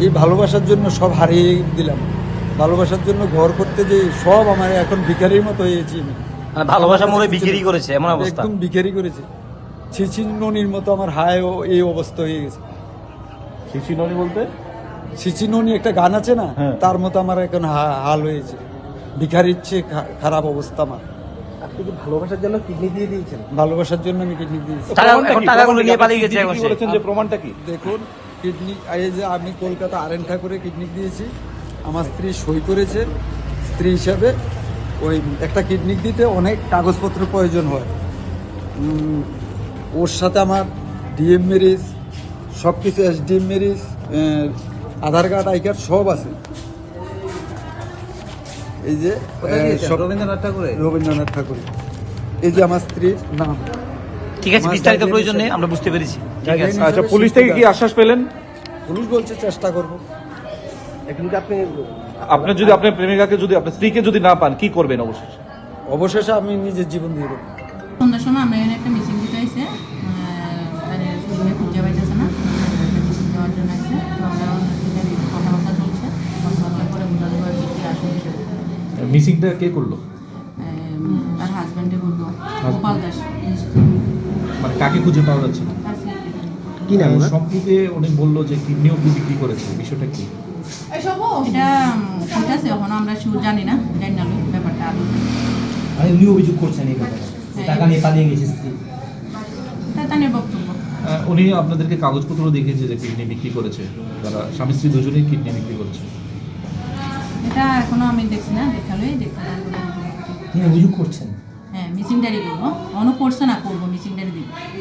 এই ভালোবাসার জন্য সব হারিয়ে দিলাম। ভালোবাসার জন্য ঘর করতে যে সব আমার এখন ভিখারির মতো হয়েছি আমি। মানে ভালোবাসা মনে বিক্রি করেছে এমন অবস্থা। একদম ভিখারি করেছে। ছিচিননির মতো আমার হায় এই অবস্থা হয়ে গেছে। শিশিননি বলতে ছিচিননি একটা গান আছে না, হ্যাঁ। তার মতো আমার এখন হাল হয়েছে। ভিখারির চেয়ে খারাপ অবস্থা আমার। আপনি কি ভালোবাসার জন্য কিডনি দিয়ে দিয়েছেন? ভালোবাসার জন্য আমি কিডনি দিয়েছি। এখন টাকাগুলো নিয়ে পালিয়ে গেছে এখন সে। বলেছেন যে প্রমাণটা কি? দেখুন কিডনি, এই যে আমি কলকাতা আরেন ঠাকুরে কিডনি দিয়েছি, আমার স্ত্রী সই করেছে। স্ত্রী হিসাবে ওই একটা কিডনি দিতে অনেক কাগজপত্র প্রয়োজন হয়। ওর সাথে আমার ডিএম ম্যারেজ সব কিছু, SDM marriage, Aadhaar card, I card সব আছে। এই যে সব রবীন্দ্রনাথ ঠাকুরে? রবীন্দ্রনাথ ঠাকুর। এই যে আমার স্ত্রীর নাম। ঠিক আছে, বিস্তারিত প্রয়োজন নেই, আমরা বুঝতে পেরেছি। ঠিক আছে। আচ্ছা, পুলিশ থেকে কি আশ্বাস পেলেন? পুলিশ বলছে চেষ্টা করবো। এখন কি আপনি আপনার যদি আপনার প্রেমিকাকে যদি আপনার স্ত্রীকে যদি না পান কি করবেন অবশেষে? অবশেষে আমি নিজের জীবন দিয়ে দেবো। সন্ধ্যার সময় আমরা এখানে একটা মিছিল দিতে আইসে, মানে সুযোগে খুঁজে পাইতেছে না, মিছিল দেওয়ার জন্য আইসে। তো আমরা কথাবার্তা চলছে, কথাবার্তা করে বোঝাতে পারছি কি আসলে মিসিংটা কে করলো? তার হাজব্যান্ডে বললো গোপাল দাস। মানে কাকে খুঁজে পাওয়া যাচ্ছে না? কি নাম ওনার? সম্প্রতি উনি বললো যে কিডনিও বিক্রি করেছে, বিষয়টা কি? এটা ঠিক আছে, এখন আমরা শুরু জানি না, জানি না ব্যাপারটা আদৌ। মানে উনি অভিযোগ করছেন এই ব্যাপারে টাকা নিয়ে পালিয়ে গেছে স্ত্রী। এটা তাদের বক্তব্য। উনি আপনাদেরকে কাগজপত্র দেখিয়েছে যে কিডনি বিক্রি করেছে, তারা স্বামী স্ত্রী দুজনেই কিডনি বিক্রি করেছে। এটা এখনো আমি দেখছি না, দেখালেই দেখতে পারবো। তিনি অভিযোগ করছেন। হ্যাঁ, মিসিং ডায়েরি করবো, অন্য করছে না, করবো মিসিং ডায়েরি দিব।